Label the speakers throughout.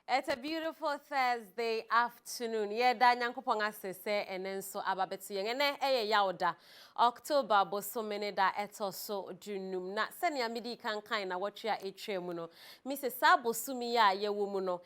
Speaker 1: It's a beautiful Thursday afternoon. Yeah, da nyankopon asese enenso ababetu yengene yauda. October bosomene da etoso junum. Na sene amidi kankan na watria etwemu no. Mrs. Sabosumi ya yewu mu no.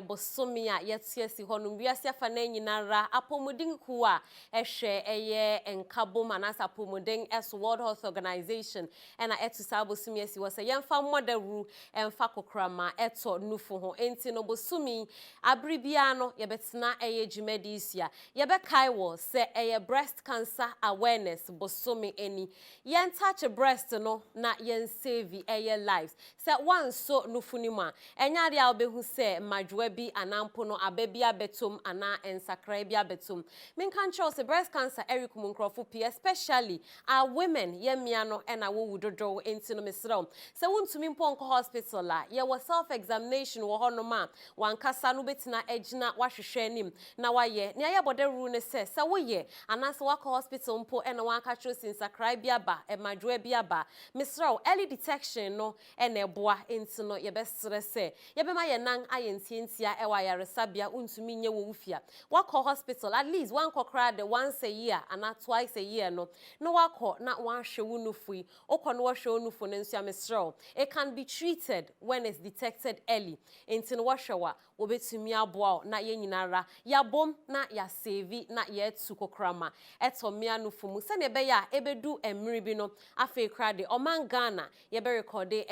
Speaker 1: Bosomi ya yetiesi honum wiase afa na nyinara apomudin kuwa ehwe enkabom anasa apomudin as World Health Organization ena etu Sabosumi esi wose yemfa modaru emfa kokkrama eto nufu ho enti no Sumi abribiano yebetna jumedisia yebekai wo se breast cancer awareness bosumi eni yen touch breast no na yen save lives se one so nufunima enyade a obehu se madwa bi anampo no ababi abetom ana ensakra bi abetom minkan cho se breast cancer erikum nkrofo pi especially our women yemia no ena wo wudodo enti no mesrew se wuntumi mponko hospital la ye wo self examination wo honoma wankasa no betina ejina wahwehwe anim na waye ne ayabode ru ne se woye anase waka hospital mpo ena wanka chosin sakrai biaba emadwa biaba misraw early detection no ena eboa enti no yebesere se yebema ye nan ayentientia ewa yaresabia untumi nye wo wufia waka hospital at least one kokra the once a year and not twice a year no wako na wahwe wunufui okọ no wahwe wunufu ne nsia misraw it can be treated when it's detected early enti no wahwe obetumi aboa na ye nyinara ya bom na ya save na ye tukokrama etomia no fumu se ne be ya ebedu emri bi no afi krade oman Ghana ye be recorde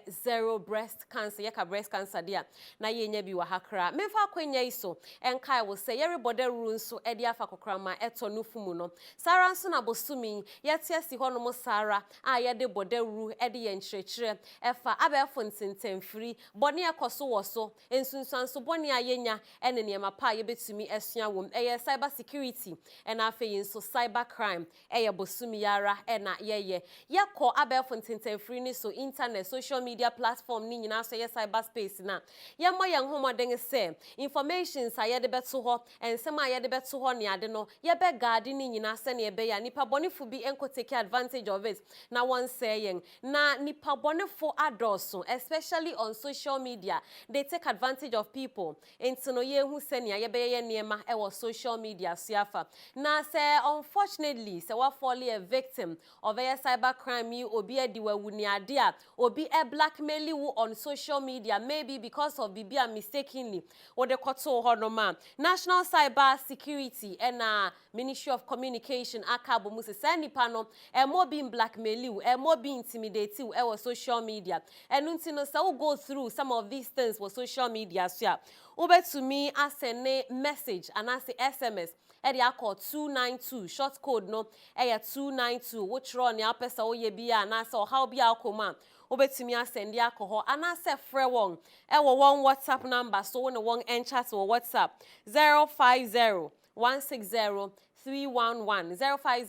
Speaker 1: zero breast cancer ye ka breast cancer dia na ye nya bi wa hakra mefa kwenya iso enkai wo se everybody ru nso e dia fa kokkrama eto no fumu no sara nso na bosumi ye tiasi hono mo sara a ye de boderu e de ye nkyerɛkyerɛ efa abefo ntentemfiri bone ekoso wo so ensunsuanso boni ayenya ene niema pa yebetumi esua wom cyber security ena afeyin so cyber crime bosumi yara ena yekọ abefo ntentemfiri ni so internet social media platform ni nyina so cyber space na yemma yan homoden se information sa yede beto ho ensema yede beto ho ne ade no yebe guard ni nyina se ne ebe ya nipa bonefo bi enko take advantage of it na one saying na nipa bonefo adoso especially on social media they take advantage of people enti no ye hu se ne ye niema ewo social media siafa na se unfortunately se wa fall a victim of a cyber crime you obi ediwawu ni ade a obi blackmail you on social media maybe because of bibia mistakenly or the koto honoma National Cyber Security and Ministry of Communication akabo mu se nipa no mo being blackmail you mo being intimidate you ewo social media enunti no se go through some of these things for social media so to me as a message and as a SMS area call 292 short code no 292 which run ya pesa oye bia na so how bia akoma obetumi asend ya alcohol and as a free one one WhatsApp number so one chat or WhatsApp 050 160 311 050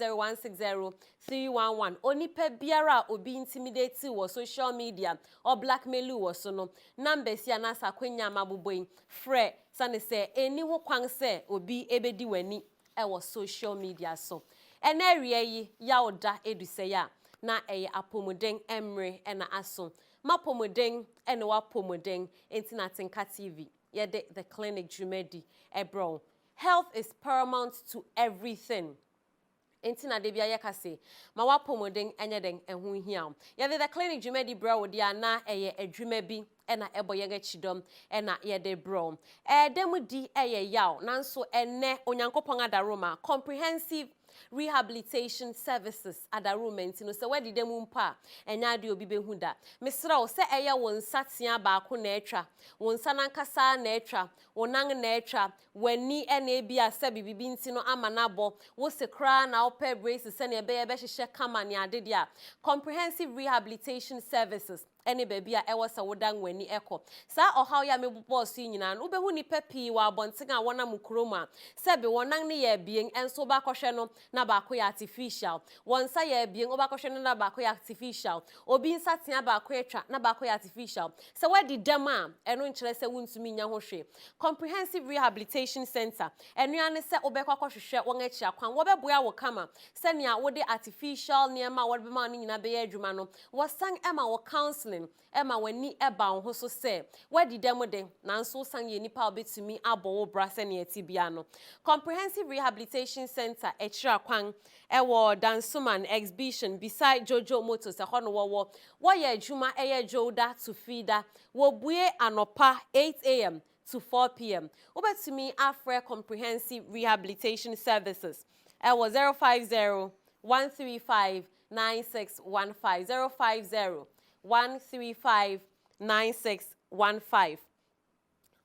Speaker 1: 311 onipa biara obi intimidate wo social media or blackmail wo so no number si anasa kwenya mabuboyin frɛ sane se eni ho kwan se obi ebedi wani ewo social media so ene yi yaoda eduse ya na apomuden emre ena aso mapomuden ene wapomuden Intinatinka TV yede the clinic jumedi ebro. Health is paramount to everything. Entina de bia yekase ma wapomodeng enyedeng ehu hia ye the clinic jumedi bro dia na adwuma bi ena eboyega chidom ena yede bro dem di yaw nanso enne onyankopon adaroma comprehensive rehabilitation services adarumenti no se wedi dem mpa enya de obi behu da misra se won satia ba ko na etwa won sanankasa na etwa wonan na etwa wani ena ebia se bibibi nti no amanabo wo se kra na ope braces se na ebe hye kama ne ade dia comprehensive rehabilitation services ene baby a ewasa wodan wani eko sa ohaw ya mebubo so nyina no behu ni papi wa abonten a wona mukroma sebe wonan ne ya bien enso ba kohwe no na ba ko ya artificial wonsa ya bien oba kohwe no na ba ko ya artificial obi nsatea ba ko etwa na ba ko ya artificial se wadi dem a eno nkire se wuntumi nya ho hwe comprehensive rehabilitation center enu ane se obekwa kohwehwe won achi akwan wo beboa wo kama se nea wo de artificial niema wo be ma no nyina be ya adwuma no wo sang ema wo counsel counseling ema wani eba wo ho so se wadi dem de nanso san ye nipa obetumi abo wo bra se ne atibia no. Comprehensive Rehabilitation Center Echira Kwan ewo Dansuman exhibition beside Jojo Motors ho no wo ye adwuma eye Joda to feeder wo bue anopa 8 a.m. to 4 p.m. Ubetumi afre Comprehensive Rehabilitation Services. Was 050 135 9615 050 135 9615.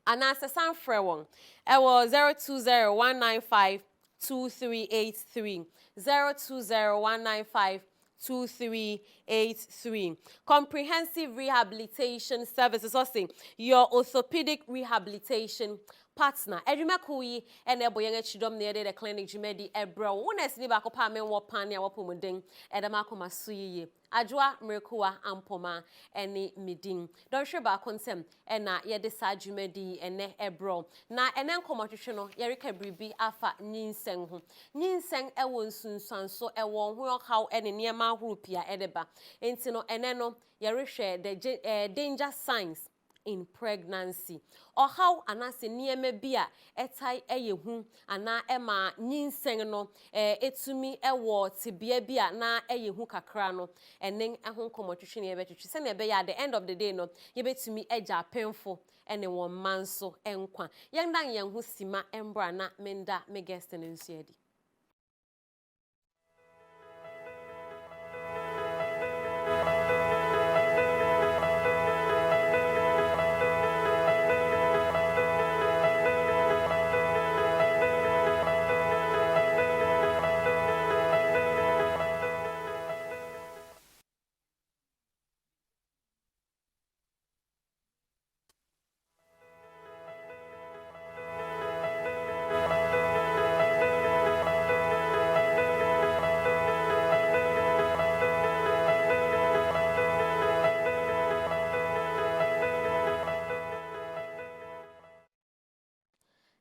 Speaker 1: And as a sound frewon, was 020 195 2383 020 195 2383. Comprehensive Rehabilitation Services, also your orthopedic rehabilitation partner. Edwuma kuyi ene boyenge chidom ne the clinic jumedi ebro. Wonesi ni bako pa men wo pan ya wopomuden edema koma suyiye. Ajwa mrekuwa ampoma eni midin. Don hwe ba kontem ena yede sa jumedi ene ebro. Na ene nkomotwetwe no yerika bribi afa nyinsen ho. Nyinsen ewo nsunsanso ewo ho haw ene niema hurupia edeba. Enti no ene no yerehwe the danger signs in pregnancy. Or how anase nieme bia etai eyehu ana ema nyinseng no etumi ewo tibia bia na eyehu kakra no enen ehun komotwetwe ne yebetwetwe se ne be ya at the end of the day no yebetumi eja painful ene won manso enkwa yendan yenhu sima embra na menda me guest ne nsuadi.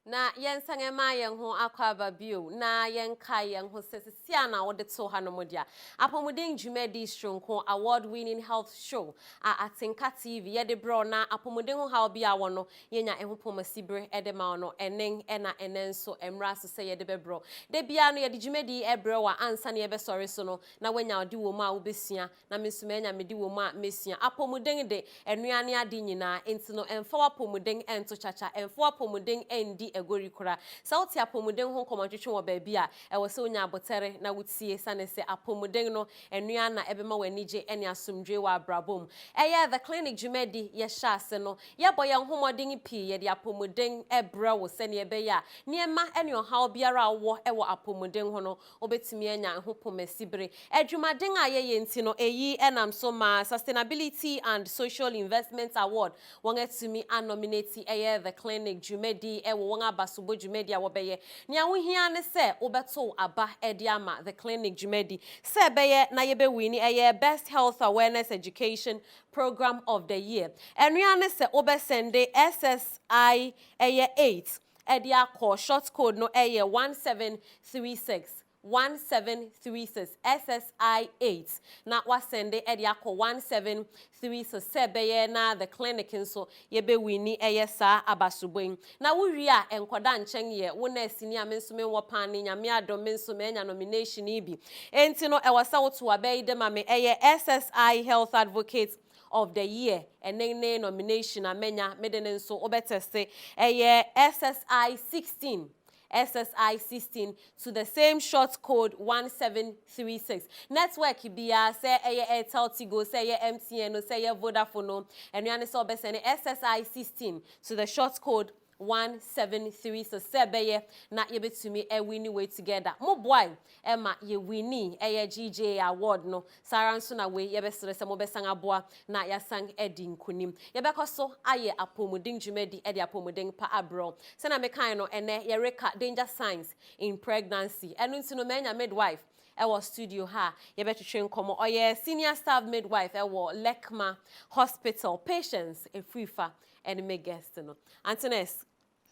Speaker 1: Na yensange ma yen ho akwaba bio na yenka yen ho sesia na wode to ha no modia apomuden dwumadi stronko award winning health show atinka TV yede bro na apomuden ho ha bia wono yenya eho pomasibre ede ma no enen enenso emra so se yede bebro de bia no yede dwumadi ebre wa ansa na yebe sori so no na wenya ode wo ma wo besua na mesuma enya medi wo ma mesua apomuden de enuane ade nyina enti no emfa apomuden ento chacha emfa apomuden endi egori kura sauti apomuden ho komotwetwe wo baabi a ewo se onya abotere na wutie sane se apomuden no enua na ebema wanije ene asomdwe wa abrabom eye the clinic jumedi ye hyase no ye boye homodin pii ye de apomuden ebra wo sane ebe ya niema ene ohaw biara wo ewo apomuden ho no obetimi anya ho pomasibre adwumaden a ye enti no eyi enam so ma Sustainability and Social Investment Award won etimi anominate eye the clinic jumedi ewo won abasobo jumedi a wo beye nia wo hia ne se obeto aba edi ama the clinic jumedi se beye na ye be wini eye best health awareness education program of the year enua ne se obesende SSI eye 8 edi akọ short code no eye 1736 1736 SSI 8 na wasende edi akọ 1736 sebeye na the clinic nso yebe wini eye sa abasuboin na wuri a enkoda nchen ye wo na asini a menso men wo pan ni nyame adom menso menya nomination ibi enti no ewasa woto abai de ma me eye SSI health advocate of the year enene nomination amenya medene nso obeteste eye SSI 16 SSI 16 to the same short code 1736. Network biya say eye Airtel Tigo say eye MTN say eye Vodafone and you so be say SSI 16 to the short code 173 so sebeye na yebetumi wini way together mo boy ema ye wini GJ award no saranso na we yebesere se mo besan aboa na yasan edi nkunim yebekoso aye apomudin dwumadi edi apomudin pa abro se na mekan no ene yereka danger signs in pregnancy enu ntino menya midwife ewo studio ha yebetwetwe nkomo oye senior staff midwife ewo Lekma Hospital Patience Efrifa and me guest no Antones,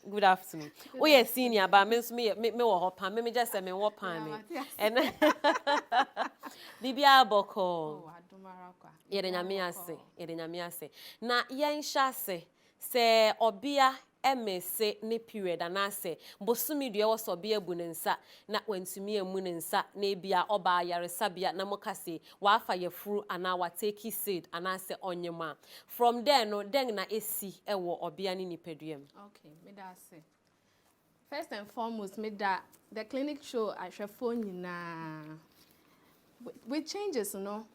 Speaker 1: good afternoon. Oh yes, senior, but me wo hopan. Me just say me wo pan me. And Bibia Boko. Yede nyame ase na yensha se obia emese ne period anase bosumi de wo so bia bu ne nsa na wantumi emu ne nsa na ebia oba yaresabia na mokase wa afa yefuru ana wa take seed anase onyema from there no den na esi ewo obia ne nipaduam.
Speaker 2: Okay, me da say first and foremost me da the clinic show ahwefo nyina with changes no.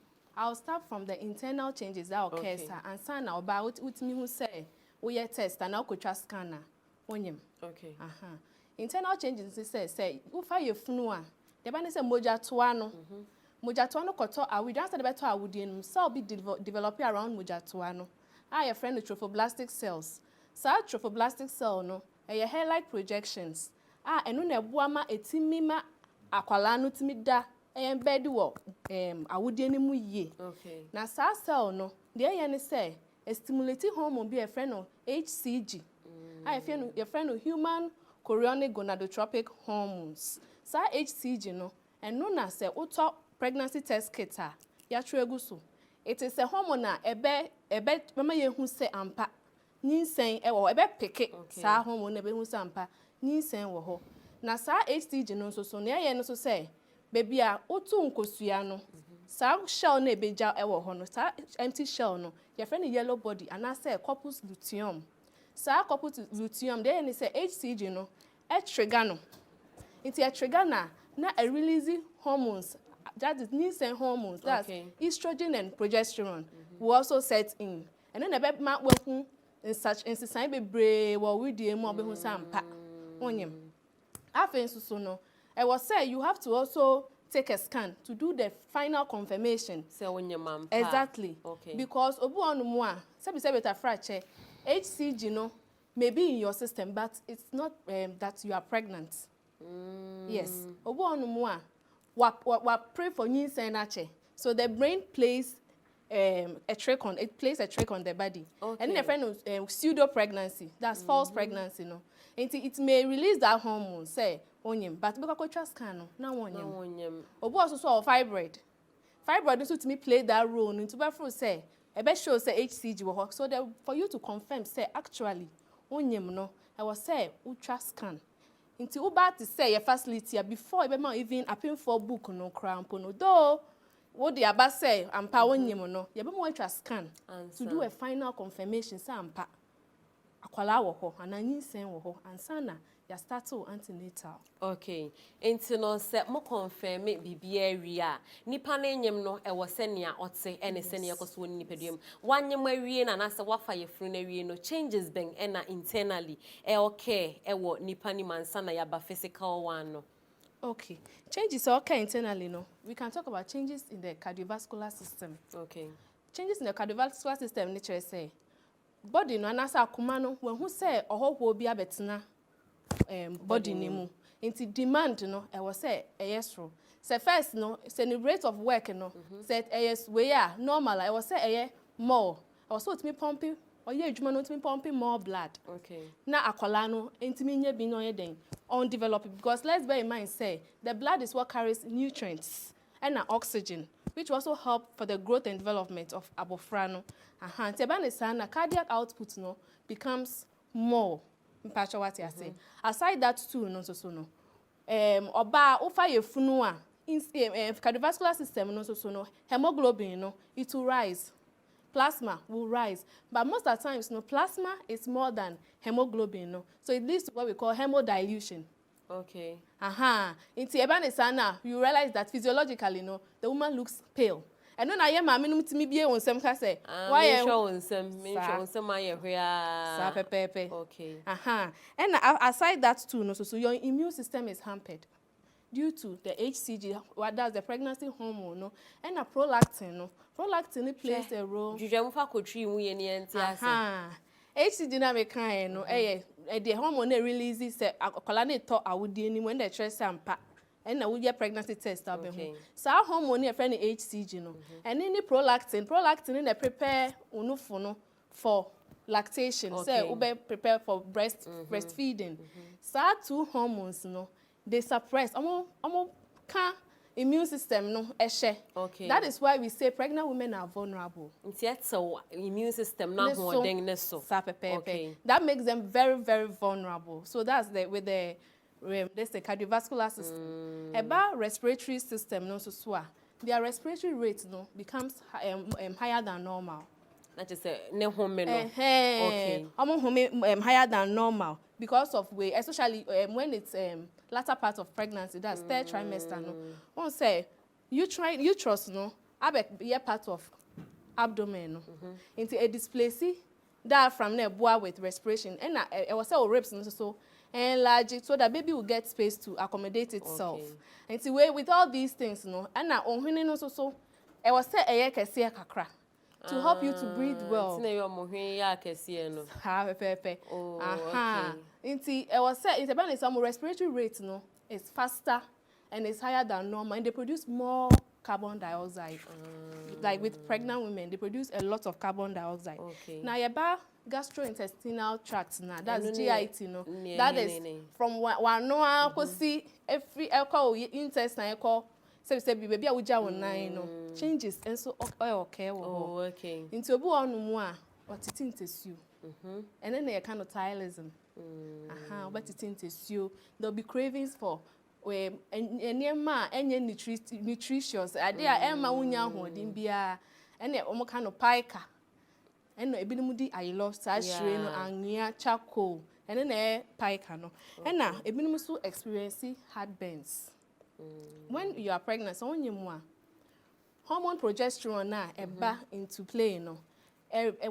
Speaker 2: I'll start from the internal changes that occurs and sign now about with me who say we test and now could trust scanner onyem.
Speaker 1: Okay.
Speaker 2: Internal changes say ufa ye funua the bani say moja toano koto we just said better awudin cell be developing around moja toano your friend the trophoblastic cells so trophoblastic cell no your hair like projections eno na boama etimima akwala no timi da embed wo awudin ni mu ye.
Speaker 1: Okay.
Speaker 2: Na sa cell no de ye say a stimulating hormone be a friend of HCG. Your friend of human chorionic gonadotropic hormones. Sa HCG no, and known as a auto pregnancy test kit. Ya so. It is a hormone ebe mama ye hu say ampa. Nyinsen ebe peke sa hormone ebe hu say ampa. Nyinsen wo ho. Na sa HCG no so na ye no so say baby a otu nkosua no. Sa shell na ebeja ewo ho no. Sa empty shell no. Your friend yellow body and I say corpus luteum. Sa corpus luteum there and say HCG no e trigger no. It's a trigger na releasing hormones that is nielsen hormones that's estrogen and progesterone will also set in. And then the ma we in such instance be brave or we dey mo be hu sampa onyem. Afen so no I was say you have to also take a scan to do the final confirmation.
Speaker 1: Say when your mom.
Speaker 2: Exactly.
Speaker 1: Okay.
Speaker 2: Because obu onu mu a, say beta fracture, HCG no may be in your system, but it's not that you are pregnant. Yes. Obu onu mu a, wa pray for nyinsen ache. So the brain plays a trick on the body. Okay. And then a friend of pseudo pregnancy, that's false pregnancy no. It may release that hormone, say onyem, but because trust scan no, na onyem. Obu also saw fibroid. Fibroid also to me play that role into be say e be show say HCG wo. So that for you to confirm say actually onyem no, I was say ultra scan. Into uba to say your facility before e be ma even appeal for book no cramp no. Though what the aba say ampa onyem no, you be mo ultra scan to do a final confirmation say ampa akwala wo ho ananyinsen wo ho ansana ya start to antenatal.
Speaker 1: Okay. Enti no se mo confirm bibia ria nipa na enyem no e wo se nea ote ene se nea koso woni nipaduam wanyem awie na na se wafa yefru na wie no changes ben ena internally okay e wo nipa ni mansa na yaba physical one no.
Speaker 2: Okay. Changes okay internally no. We can talk about changes in the cardiovascular system.
Speaker 1: Okay.
Speaker 2: Changes in the cardiovascular system nature say body no anasa akoma no when who say ohwo bi abetena body ni mu into demand no I was say yes say first no say the rate of work no said yes we are normal I was say more I was so to me pumping or ye adwuma no to me pumping more blood.
Speaker 1: Okay.
Speaker 2: Na akwala no ntimi nya bi no ye den on develop because let's bear in mind say the blood is what carries nutrients and oxygen which also help for the growth and development of abofra no. Tebane sana cardiac output no becomes more. Mpacho what you say. Aside that too no so no. Oba ufa yefunu a in cardiovascular system no so no hemoglobin no it will rise. Plasma will rise. But most of the times no plasma is more than hemoglobin no. So it leads to what we call hemodilution.
Speaker 1: Okay.
Speaker 2: In Tebane sana you realize that physiologically no the woman looks pale. And when I am a minimum to me be on some case, why
Speaker 1: on some
Speaker 2: pepe.
Speaker 1: Okay.
Speaker 2: And aside that too, no, so your immune system is hampered due to the HCG, what does the pregnancy hormone, no, and a prolactin, no. Prolactin plays a role. HCG na me kind no, the hormone releases a colony to a would when the stress ampa. And now we get pregnancy test okay. So our hormone a friend HCG no. And any prolactin in prepare unufono for lactation. So we prepare for breastfeeding. So our two hormones no they suppress. Amo can immune system no ehye.
Speaker 1: Okay.
Speaker 2: That is why we say pregnant women are vulnerable.
Speaker 1: So immune system na holding neso.
Speaker 2: Okay. That makes them very, very vulnerable. So that's with the there's the cardiovascular system. About respiratory system no so their respiratory rate no becomes higher than normal.
Speaker 1: That is ne home no.
Speaker 2: Okay. Higher than normal because of way, especially when it's latter part of pregnancy, that's third trimester no. One say uterus no, be part of abdomen no. Into a displace diaphragm na boa with respiration. And I was say ribs no so enlarge it so that baby will get space to accommodate itself. And see with all these things no, and na ohwene no so I was say kese kakra. To help you to breathe well. Inti I was saying it's some respiratory rate no is faster and it's higher than normal and they produce more carbon dioxide. Like with pregnant women, they produce a lot of carbon dioxide. Now your gastrointestinal tract now, that's GIT no. That is from one no see every alcohol intestine say baby a wuja won no changes and so okay
Speaker 1: okay
Speaker 2: into obu onu mu a otiti ntesuo and then they kind of tirelism but it ntesuo there'll be cravings for enema enye nutritious ade a ema wunya hodin bia and omo kind of paika and no ebinim di ayilo sa hire no anwea charcoal and then paika no and na ebinim so experience heartburns. When you are pregnant, so when you hormone progesterone na eba into play, you know.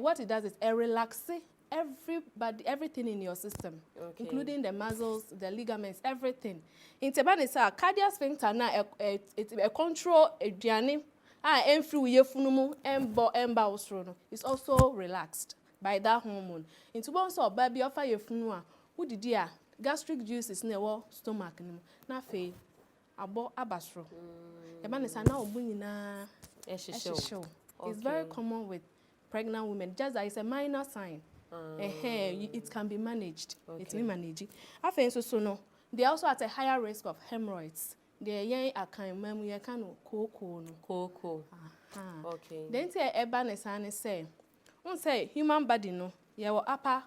Speaker 2: What it does is it relaxes everything in your system, including the muscles, the ligaments, everything. In Tebanisa, cardiac sphincter na it control aduane enfri yefunumu emba osro. It's also relaxed by that hormone. Into one so baby offer yefunu a udidi a gastric juices na wo stomach nimu na fe abo abasro. Ebanisa na obu nyina ehyehyehyew. It's very common with pregnant women. Just that it's a minor sign. It can be managed. It's been managed. After so no, they also at a higher risk of hemorrhoids. They young akan memu ye kan koko no. Koko. Okay. Then say ebanisa say, one say human body no, your upper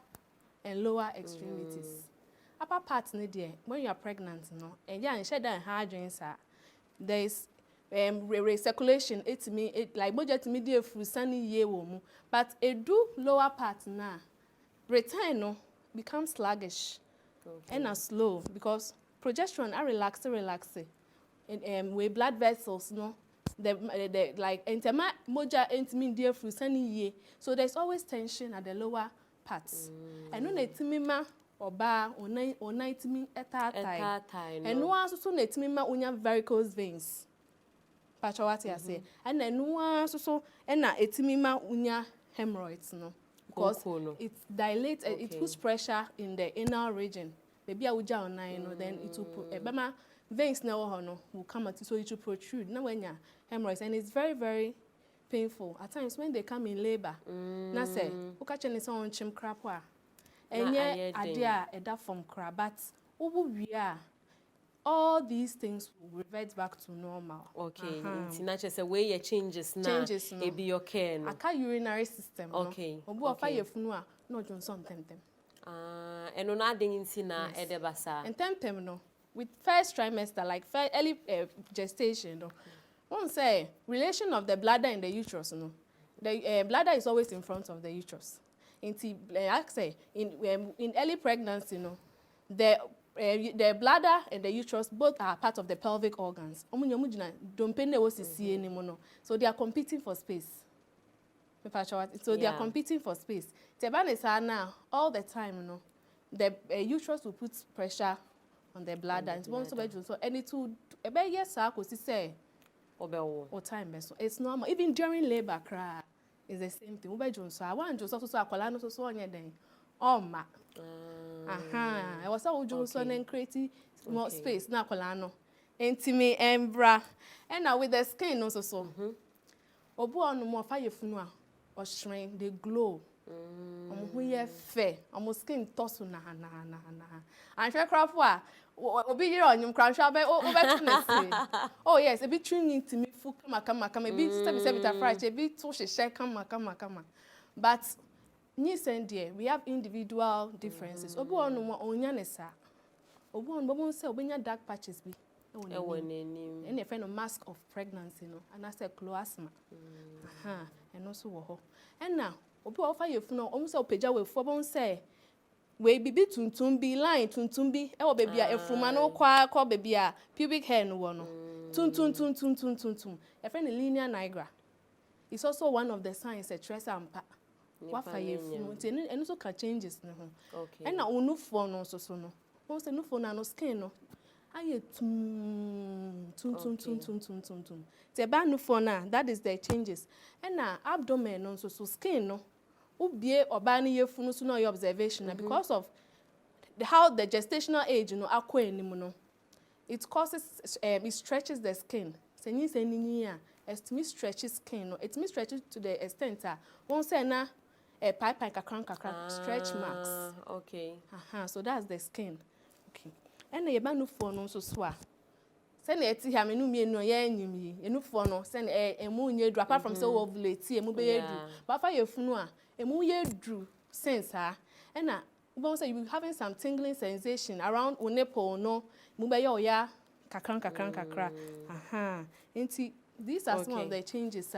Speaker 2: and lower extremities. Upper part ne there when you are pregnant no, and yeah, share that hard drinks there is recirculation it like budget media through sunny year womu, but a do lower part na return no becomes sluggish and slow because progesterone are relaxing and with blood vessels no the like entema moja media through sunny year, so there's always tension at the lower parts and no netimima oba onitimi etatai and no also so netimima unya varicose veins. Patchawati ase and then no so and na etimima unya hemorrhoids no because it dilates it puts pressure in the anal region. Maybe a uja online no then it will ebema veins na no will come out so it will protrude na when ya hemorrhoids and it's very very painful at times when they come in labor. Na say ukache ne so on chim crap a enye ade a eda from crab but obu wi a all these things will revert back to normal. Okay. It's not just a way changes now. It be okay. No. Aka urinary system. Okay. Obu afa yefunu a no Johnson temtem.
Speaker 1: And on adding in na edebasa.
Speaker 2: And temtem no. With first trimester, like early gestation, no. One say relation of the bladder and the uterus, no. The bladder is always in front of the uterus. In early pregnancy, no. The bladder and the uterus both are part of the pelvic organs. So they are competing for space. So they are competing for space. Now, all the time, you know, the uterus will put pressure on the bladder. So any two, yes, I could say, or time. It's normal. Even during labor, it's the same thing. So I want to so ma. I was all Johnson and creating more space na kolano. Intime embra. And now with the skin also so. Obu anu mo fa yefunu a or shrine they glow. Omo ho ye fair, omo skin tosu na. And hwe crafo a obi yire onyum crafo be obetune oh yes, e be training to me fu kama e be step ta fright, e be to hye kama. But ni send we have individual differences. Obi onu onya ne sa. Obi onu bobo say obenya dark patches bi. And a friend of mask of pregnancy, no, and I said cloasma. And also wo. And now, obi offer you no, almost a page away for bon say. We be tuntumbi line, tuntumbi, baby, a frumano kwa baby, pubic hair no one. Tun. A friend of linear nigra. It's also one of the signs that stress and pa. What for you? And also can changes. Okay. And now, no phone also so no. Once no phone no skin no. Aye tun. Te ba no for na, that is the changes. And na abdomen no so skin no. Ubie oba ni yefunu so no your observation because of how the gestational age akwa enimu no. It causes it stretches the skin. Se nyi se ni a it stretches skin no. It stretches to the extent that one say na pipe kakran stretch marks.
Speaker 1: Okay.
Speaker 2: So that's the skin. Okay. And the yeba no for no so a send e ti ha me no mienu ye anyim yi enu for no send emu nye dru apart from say ovulate emu be yedu but fa ye funu a emu ye dru sense ha and na we say you be having some tingling sensation around o nipple no mu be ye oya kakran enti these are some of the changes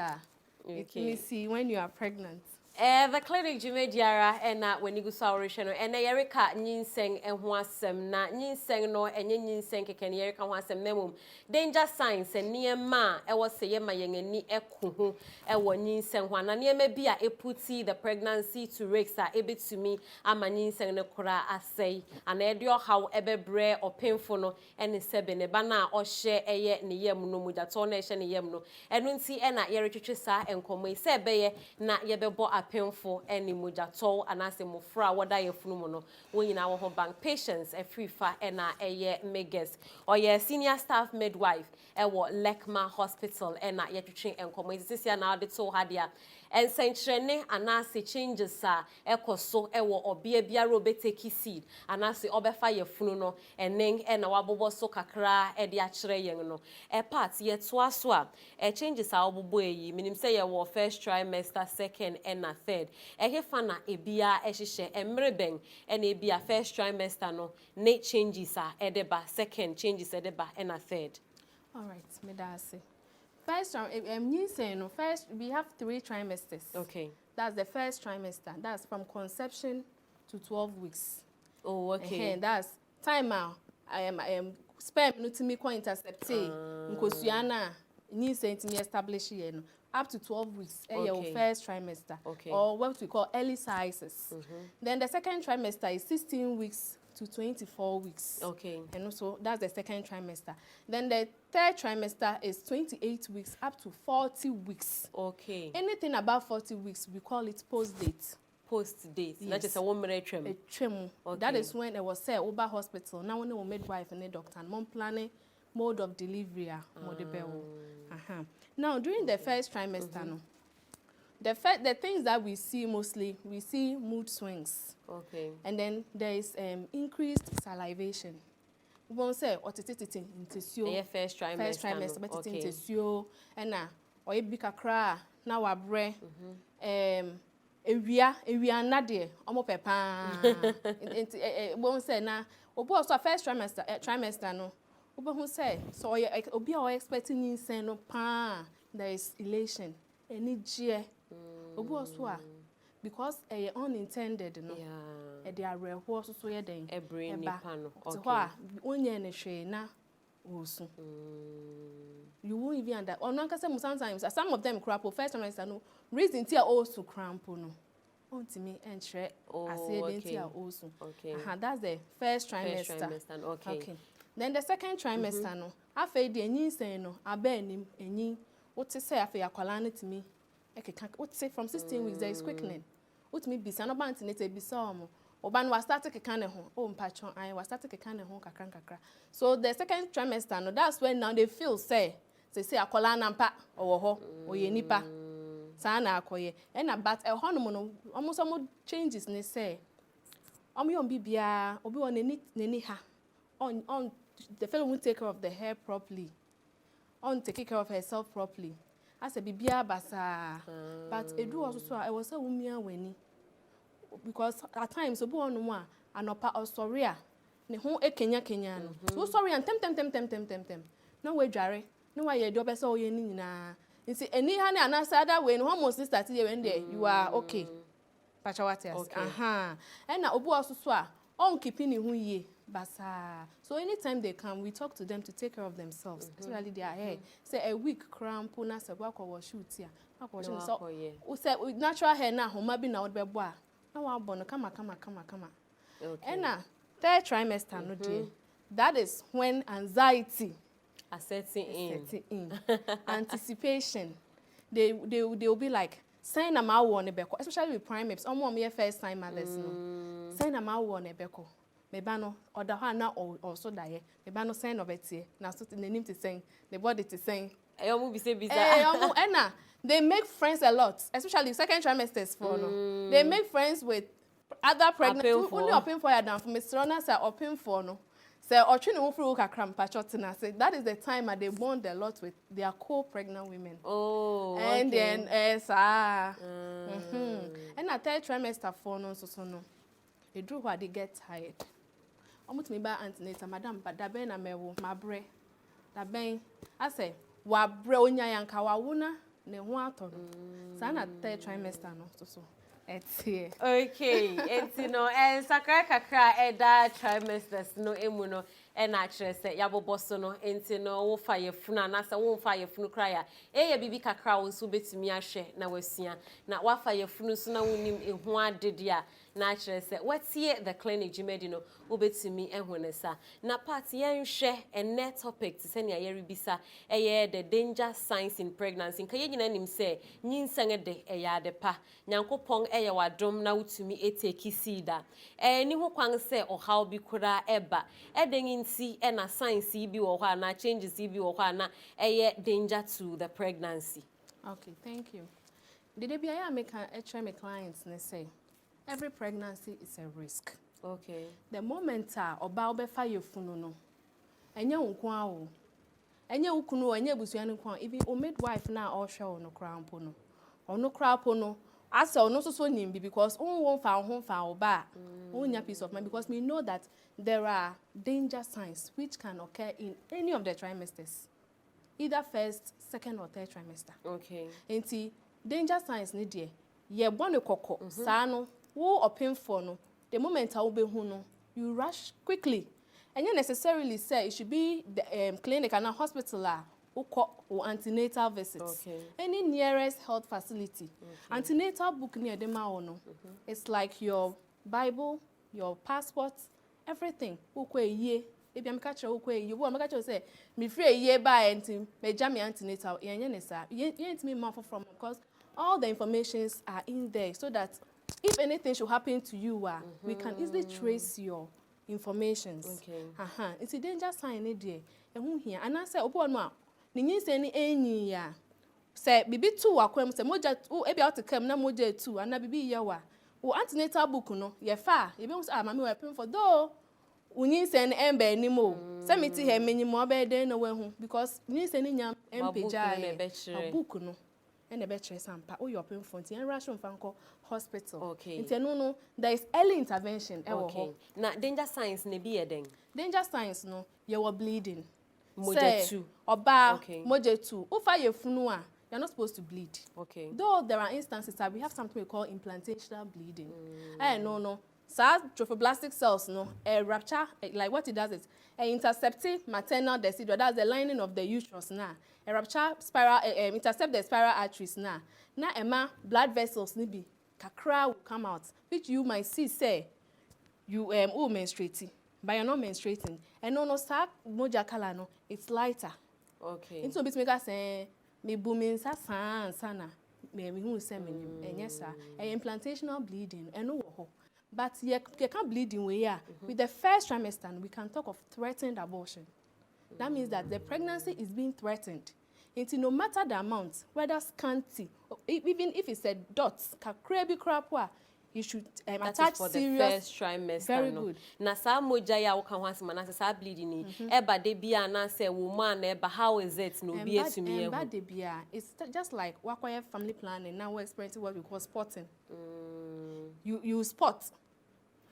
Speaker 2: it may see when you are pregnant.
Speaker 1: The clinic Jimediara and when you go sauration and Erika Ninseng and Huasem na Ninseng no and Ninseng can Erika Huasem Nemum. Danger signs and near ma, I was saying my young and ni eku, a one Ninseng one, and near maybe a putti the pregnancy to Rexa, a bit to me, I'm a Ninseng no cora, I say, and edio how ever bre or painful no, and sebene bana or share a yet ni yemuno, that tonation yemno, and when see ena Eritrisa and come sebe na yebebo painful any muja tall and as a mufra what I flumono when in our home bank patients a free fa and a year megas or your senior staff midwife Lekma Hospital and at yet train and come this year now the so hadia and Saint Training and as changes echo so or be a robeteki seed and as the obefa funo and ning and our bobo so kakra e dia chire no a part yet swaswa a changes our boy minim say your first trimester second and third. Fana ebia ehihye emrebeng and ebia first trimester no ne changes edeba second changes edeba and a third.
Speaker 2: All right, medase. First first we have 3 trimesters.
Speaker 1: Okay.
Speaker 2: That's the first trimester. That's from conception to 12 weeks.
Speaker 1: Oh, okay.
Speaker 2: That's time out. I am sperm no to me ko intercept nkosuana ni sentimi establish here no. Up to 12 weeks, your first trimester, or what we call early sizes. Then the second trimester is 16 weeks to 24 weeks. Okay. And also, that's the second trimester. Then the third trimester is 28 weeks up to 40 weeks. Okay. Anything above 40 weeks, we call it post-date.
Speaker 1: Post-date? Yes. That is a 1 minute trim?
Speaker 2: A trim. Okay. That is when it was said, Oba Hospital, now when we midwife and a doctor, and mom planning mode of delivery. Now, during the first trimester, no, the things that we see mostly, we see mood swings. Okay. And then there is increased salivation. We won't say, what is it into
Speaker 1: first trimester,
Speaker 2: but it's into and now, or it be kakra, now a bre, area nadia, omo pepa. Won't say now, also first trimester, no. Who say so? Obi are expecting insane no pa. There is elation, energy. Obi also because unintended no. Yeah. They are rare horse so ye den.
Speaker 1: A brain pano.
Speaker 2: Okay. So onye ne hwe na osu. You won't even under. Or no sometimes some of them crap first trimester no reason tia also cramp no. To me and share as say also. Okay. That's the first trimester. Okay. Then the second trimester no afei de enyin sen no abanim enyin what say afei akwala na timi ekeka what say from 16 weeks there is quickening what me bisa no bant ne te bisa omo oba no start keka ne ho o mpachon I was start keka ne ho kakra. So the second trimester no that's when now they feel say akwala na mpa owo ho oye nipa sana akoye and but a hormone almost some changes ne say on bibia obi on neni ha on the fellow won't take care of the hair properly on taking care of herself properly as a bibia basa but edu also so I was a wumia weni because at times obi on one anopa or sorry ne ho ekenya no so sorry and tem no we dware no why you do be so ye ni nyina nti eni ha ne anasa other way no almost start here when there you are okay pachawatias aha and na obi also so a on keeping ni hu ye basa so anytime they come we talk to them to take care of themselves especially their hair say a week cramp na se gwa ko shoot ya akwo so we say with natural hair na homa bi na wo be bo a na wa bo no kama okay and na third trimester no dey that is when anxiety
Speaker 1: are setting in.
Speaker 2: Anticipation they will be like saying am awo ne beko especially with primates omo me first time mothers no saying am awo ne beko me ba no oda ho na also daye me ba no saying obetie na so nanim to saying the body to saying
Speaker 1: eyomu bi say biza
Speaker 2: na they make friends a lot especially second trimesters for no they make friends with other pregnant only open for ya down for Mr. Rona say open for no say otwene wo furu kakram pachotina say that is the time they bond a lot with their co-pregnant women and then and at third trimester for no so no they do what they get tired almost me ba antenatal madam but da ben na mewo mabre da ben I say wa bre onya yanka wa wona ne ho ato no sa na third trimester no so it's here.
Speaker 1: Okay, it's and sakra kakra that trimesters no emu no and actually say yabobo so no enti no wo fa yefunu na say wo fa yefunu kra ya ye bibi kakra wo so betumi ahwe na wasua na wa fa yefunu so na wonim ehu adede a na actually say watie the clinic jimedi no wo betumi ehunesa na part yenhwe ene topic to say na yeribisa the danger signs in pregnancy nka yegyina nim say nyinsang de adepa nyankopon wadom na wutumi eteki seeda ni ho kwan say ohaw bi kura eba edengi nti na signs bi wo ho na changes bi wo ho na danger to the pregnancy.
Speaker 2: Okay, thank you. Did they be I make my clients and say every pregnancy is a risk.
Speaker 1: Okay.
Speaker 2: The moment oba obefa yefunu no enye nko awo enye ukunu enye busua nko even o midwife na all show no crampo no ono crampo no asa ono so nimbi because won fa oba onya peace of mind because we know that there are danger signs which can occur in any of the trimesters, either first, second or third trimester.
Speaker 1: Okay.
Speaker 2: Enti danger signs ni die ye bone kokko sa no wo open for no the moment I will no you rush quickly and you necessarily say it should be the clinic and a hospital or antenatal visits.
Speaker 1: Okay.
Speaker 2: Any nearest health facility. Okay. Antenatal book near the no. It's like your Bible, your passport, everything. Ukwe ye. If I'm catch ukwe ye. Wo am catch say me free ye by anti me jam antenatal. Yenye nesa. Yenye me more from because all the informations are in there so that if anything should happen to you, we can easily trace your informations.
Speaker 1: Okay.
Speaker 2: It's a danger sign in there. And here, and I say, "Opo no, ni say ni enyi ya. Say bibi tu wakwem say moja ebi out to come na moja tu, and na bibi ya wa. O antenatal book no, ye fa. Ebi say mami we pay for though. Unyi say ni embe anymore. Say me ti he menyi mo be dey no we hu because ni say ni nyam empeja a book no. And the better sampa o your pain front and ration fanko hospital.
Speaker 1: Okay.
Speaker 2: Inte no there is early intervention.
Speaker 1: Okay. Na danger signs ne bi eden.
Speaker 2: Danger signs no you were bleeding.
Speaker 1: Moja 2.
Speaker 2: Oba moja 2. Ufa ye funu a you're not supposed to bleed.
Speaker 1: Okay.
Speaker 2: Though there are instances that we have something we call implantational bleeding. No. So trophoblastic cells no rupture like what it does is intercepting maternal decidual, that's the lining of the uterus now. A rupture spiral intercept the spiral arteries now. Now Emma blood vessels nibi kakra will come out, which you might see say you menstruating, but you're not menstruating. And no sa moja kala no it's lighter.
Speaker 1: Okay.
Speaker 2: Into bit make us say me booming sana me hu say me enyesa implantational bleeding and no. But you can't bleed in way. With the first trimester, we can talk of threatened abortion. That means that the pregnancy is being threatened. Nti no matter the amount, whether scanty, or even if it's a dot, kakra bi kra po a, you should attach
Speaker 1: for
Speaker 2: serious.
Speaker 1: the first trimester.
Speaker 2: Very good.
Speaker 1: Na sa moja ya woka ho asema na sa bleeding ni eba de bia na say woman eba how is it no be etumi ehu.
Speaker 2: Eba de bia, it's just like wakwaya family planning. Now we're experiencing what we call spotting. You spot.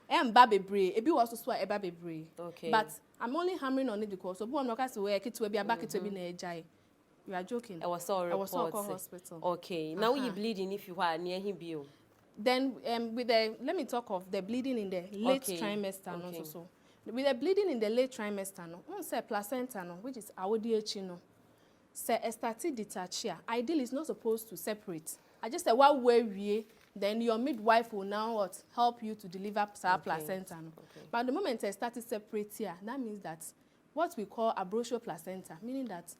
Speaker 2: Eba bebre, ebi was so eba bebre.
Speaker 1: Okay.
Speaker 2: But I'm only hammering on it because so I'm not going to say kitu ebi aba kitu ebi na ejai. You are joking.
Speaker 1: I was all reports.
Speaker 2: I was all hospital.
Speaker 1: Okay. Now you bleeding if you are near him bio.
Speaker 2: Then with the let me talk of the bleeding in the late trimester no so. With the bleeding in the late trimester no, on say placenta no, which is awodiechi no. Say started detachia. Ideally it's not supposed to separate. I just say what way we then your midwife will now what help you to deliver placenta no. But the moment I started separate here, that means that what we call abrosial placenta, meaning that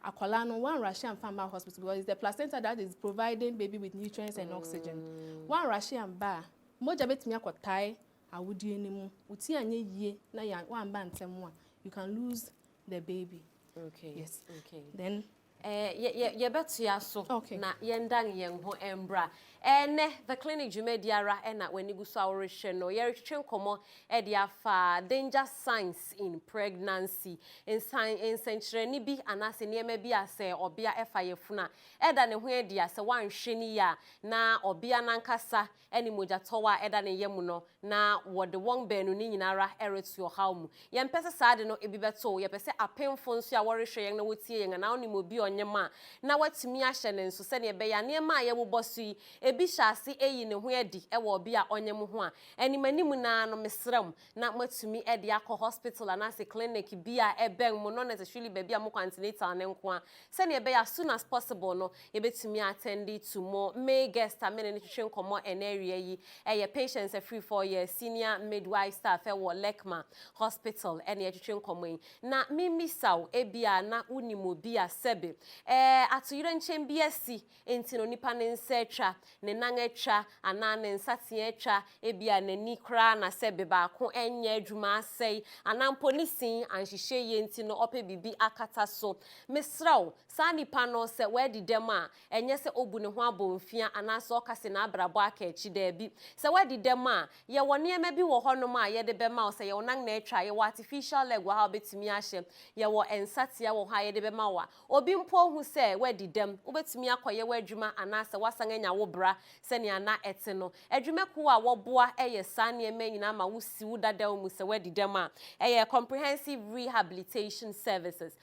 Speaker 2: akwala no one Russian farmer hospital because it's the placenta that is providing baby with nutrients and oxygen. One Russian bar, moja betumi akotai awudie ni mu. Uti anye yie na ya one ba ntem a, you can lose the baby.
Speaker 1: Okay.
Speaker 2: Yes.
Speaker 1: Okay.
Speaker 2: Then
Speaker 1: ye betu ya so na yendang yen ho embra the clinic jumediara na wenigu so awrehwe no ye retwe nkomo e dia afa danger signs in pregnancy in century ni bi anase niema bi ase obia efa yefuna eda ne ho e dia se wanhwe ni ya na obia nankasa eni mogatowa eda ne yemu no na wode won benu ni nyinara eretu hawmu ye mpese saade no ebibeto ye pese apemfo nso a worehwe yen na wotie yen na oni mobi onyema na watumi ahye ne nso se ne be ya niema ye wobosu yi ebi hyase eyi ne ho edi e wo obi a onyem ho a animanim na no mesrem na matumi e de akọ hospital anase clinic bi a eben mo no necessarily be bia mo continental ne nko a se ne be ya as soon as possible no ye betumi attend to more may guest amene ne twetwe nkomo en area yi ye patients a free for year senior midwife staff e wo Lekma hospital en ye twetwe nkomo yi na mimi saw ebia na unimo bi a sebe atoyire nchem bi asi enti no nipa ne nsetwa ne nan atwa ana ne nsate atwa ebia nani kra na sebe ba ko enye adwuma asai anampo ne sin anhihye ye enti no ope bibi akata so mesraw sa nipa no se wedi dem a enye se obu ne ho abomfia ana so okase na abrabo aka echi da bi se wedi dem a ye wone ema bi wo honom a ye de be ma o se ye wonan na atwa ye wo artificial leg wa ha obetumi ahye ye wo ensate ya wo ha ye de be ma wa obi mpo hu se wedi dem obetumi akoye wadwuma ana se wasan anya wo bra se ne ana ete no adwuma ku a wo boa eye sa ne ema nyina ma wo si wo dada mu se wedi dem a eye comprehensive rehabilitation services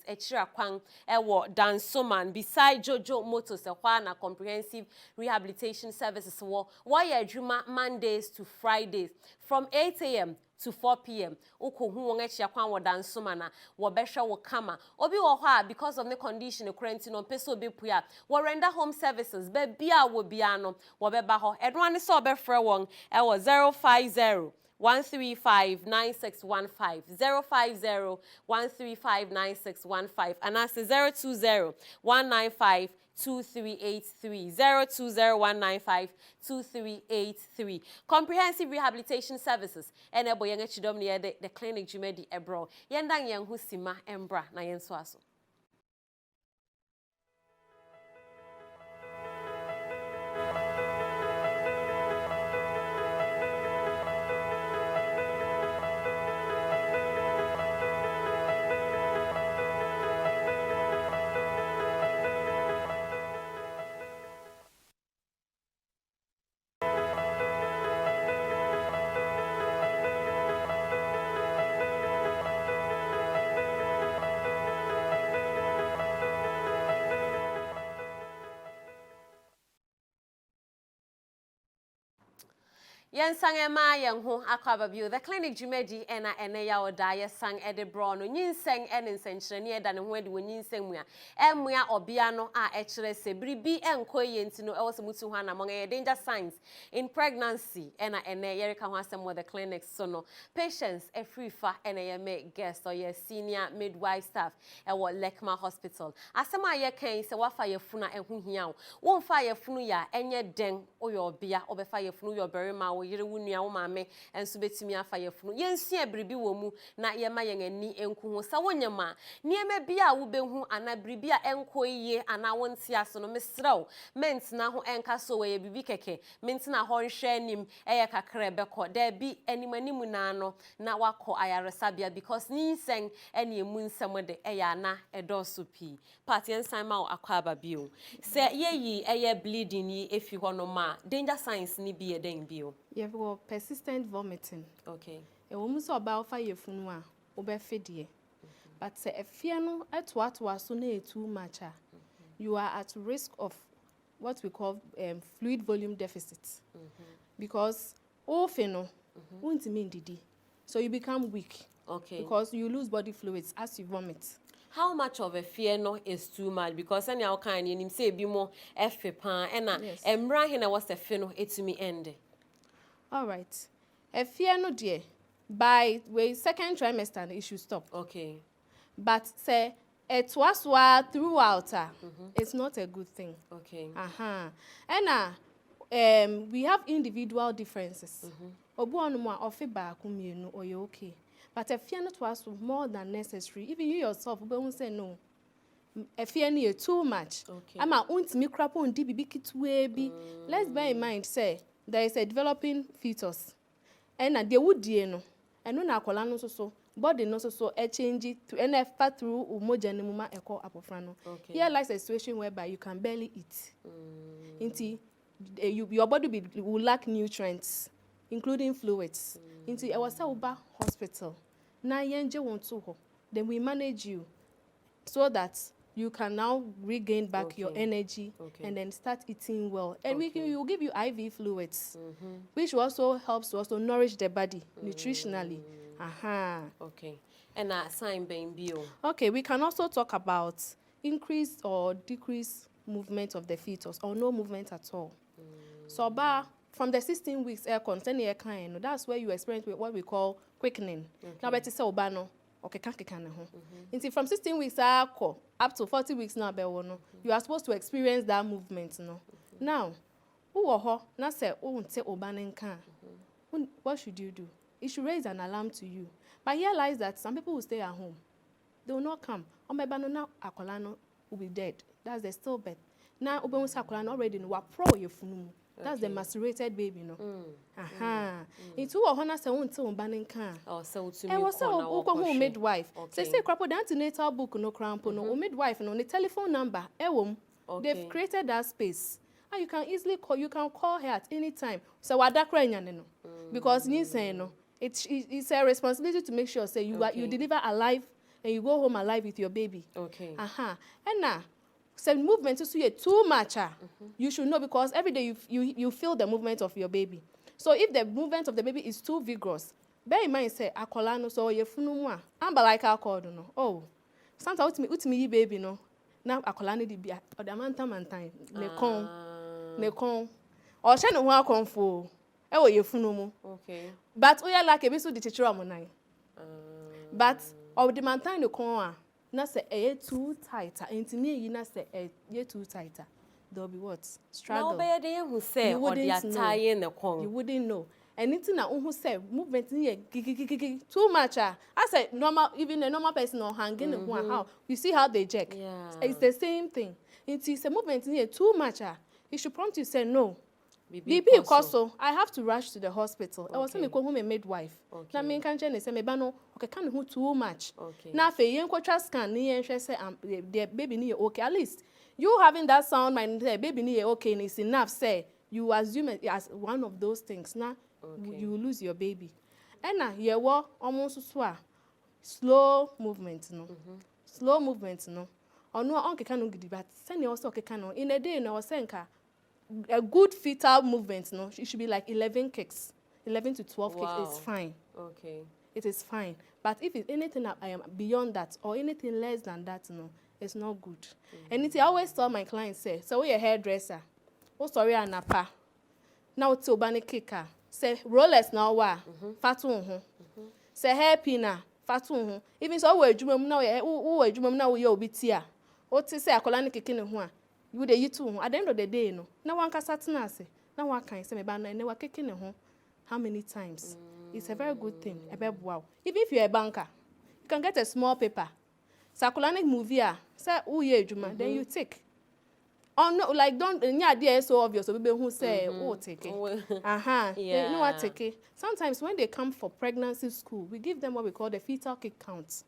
Speaker 1: echira kwan ewo Dansoman beside Jojo Motors na comprehensive rehabilitation services wo ye adwuma Mondays to Fridays from 8 a.m. to 4 p.m. Ukohu won echia kwan wo Dansoman na wo behwe wo kama obi wo ho because of the condition currently no peso be pua wo render home services be bia wo bia no wo beba ho edwan ne so obefre won e wo 050 1359615 050 1359615 and that's 020 195 2383 020 195 2383 comprehensive rehabilitation services and ebo yenga chidom ne the clinic jumedi ebro yendan yen hu sima embra na yen so aso. Yen sang ema yen ho akwababiu the clinic jumedi ena ene ya oda ye sang ede bro no nyinseng ene nsenkyerene eda ne ho ede wonyinseng mu a emua obia no a ekire se bribi enko yenti no ewo se mutu ho na monga danger signs in pregnancy ena ene yereka ho asem with the clinic so no patients e free fa ene ye me guest or ye senior midwife staff ewo Lekma hospital asem a ye kan se wafa ye funu eho hia wo fa ye funu ya enye den oyo obia obefa ye funu yo berima wo yere wo nua wo maame enso betumi afa yefunu yensua bribi wo mu na yema yen ani enku ho sa wonyema niema bia wo behu ana bribi a enko yiye ana wonte aso no mesrew mentina ho enka so we bibi keke mentina ho nhwe anim eye kakra beko da bi animanimu na no na wako ayaresabia because ni sen ene emu nsem de eya na edoso pi party ensan ma akwaba bio se yeyi eye bleeding yi efi hono ma danger signs ni bi eden bio
Speaker 2: You've got persistent vomiting.
Speaker 1: okay
Speaker 2: A woman so about fire funua obe fedie. But say a fiano at what was so near too much. You are at risk of what we call fluid volume deficit. Because all feno won't mean didi. So you become weak.
Speaker 1: okay
Speaker 2: Because you lose body fluids as you vomit.
Speaker 1: how much of a fear no is too much because any how kind you say be more efe pan ena emra he na was a fe no etumi end
Speaker 2: All right. A fiano dear by way second trimester it should stop.
Speaker 1: okay
Speaker 2: But say it was throughout it's not a good thing.
Speaker 1: okay
Speaker 2: And we have individual differences. Obu anu mo ofe ba akumienu or you okay. But a fear not was more than necessary. Even you yourself won't say no. A fear near too much.
Speaker 1: okay
Speaker 2: Ama untimi crapo undi bibi kitwe. Let's bear in mind say there is a developing fetus. And they would no. And no na akola no so body no so a change to NF through umoja ni muma eko apofrano.
Speaker 1: okay
Speaker 2: Here lies a situation whereby you can barely eat. Inti your body will lack nutrients, including fluids. Inti ewasa uba hospital. Na yenje won't ho. Then we manage you so that you can now regain back your energy and then start eating well. And we will give you IV fluids, which also helps to also nourish the body nutritionally.
Speaker 1: Okay. And a sign being bio.
Speaker 2: Okay, we can also talk about increased or decreased movement of the fetus or no movement at all. So from the 16 weeks that's where you experience what we call quickening. Now better say obano. Okay, until from 16 weeks up to 40 weeks now, you are supposed to experience that movement. Now, what should you do? It should raise an alarm to you. But here lies that some people will stay at home. They will not come. Now, akolano will be dead. That's the stillbirth. Now, akolano already know pro your funu. That's the macerated baby, no. Into a honor say until banning can.
Speaker 1: Oh, so to
Speaker 2: me. I was so midwife. Say crapo the antenatal book no crampo no midwife no the telephone number. They've created that space. And you can easily call. You can call her at any time. So no, because you say no. It's a responsibility to make sure say you deliver alive and you go home alive with your baby.
Speaker 1: Okay.
Speaker 2: And now. So movement is too much. You should know because every day you feel the movement of your baby. So if the movement of the baby is too vigorous, bear in mind say akolano so ye funu mu a amba like alcohol no. Oh. Sometimes utimi baby no. Na akolano di bia o da mantan ne kon. O hye ne ho akonfo. E wo ye funu mu. Okay. But oya like ebi so di chichiro mo nan. But o di mantan ne kon a na say too tighter. Intimi na say too tighter. There'll be what? Struggle.
Speaker 1: Now be who say or they are tying the con.
Speaker 2: You wouldn't know. Anything na who say movement ni too much. I said normal, even a normal person or hanging how you see how they check.
Speaker 1: Yeah.
Speaker 2: It's the same thing. It's a movement ni too much. You should prompt you say no. Bibi so I have to rush to the hospital. I was saying me home a midwife. Na me kan say me ba no okay kan who too much. Na fe yen kwatwa scan ni yen hwe say the baby ni okay at least you having that sound mind the baby ni okay is enough say you assume it as one of those things na you lose your baby. And na ye wo almost so slow movement no. Slow movement no. Ono onke kan no gidi but send also okay kan no in a day no say nka a good fetal movement, no, it should be like 11 kicks. 11 to 12 kicks is fine.
Speaker 1: Okay.
Speaker 2: It is fine. But if it's anything beyond that or anything less than that, no, it's not good. And I always tell my clients, say, so we're a hairdresser. Oh, sorry, anapa. Now, to bani kicker. Say, rollers now, fatu. Say, hair pina, fatu. Even so, we're jumum now, you'll be tia. What to say, a colonic kicking one. You too. At the end of the day, no. Now one can satinase. Now one can say me ban and never kicking home. how many times. It's a very good thing. Wow. Even if you're a banker, you can get a small paper. Circulanic movie, say, oh yeah, Juma, then you take. Oh no, like don't idea is so obvious. So people who say, oh take it.
Speaker 1: Yeah.
Speaker 2: You know what take it. Sometimes when they come for pregnancy school, we give them what we call the fetal kick count.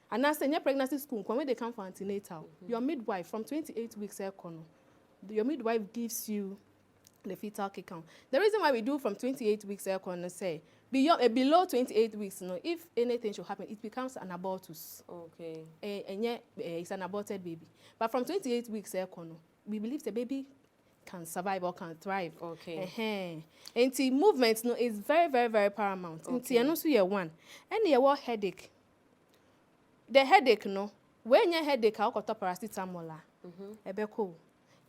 Speaker 2: And that's in your pregnancy school, when they come for antenatal, your midwife from 28 weeks, your midwife gives you the fetal kick count. The reason why we do from 28 weeks, say below 28 weeks, if anything should happen, it becomes an abortus.
Speaker 1: Okay.
Speaker 2: And yet it's an aborted baby. But from 28 weeks, we believe the baby can survive or can thrive.
Speaker 1: Okay.
Speaker 2: And the movement is very, very, very paramount.
Speaker 1: Okay.
Speaker 2: And also year one. And year one headache. The headache, when your headache, I'll got paracetamol.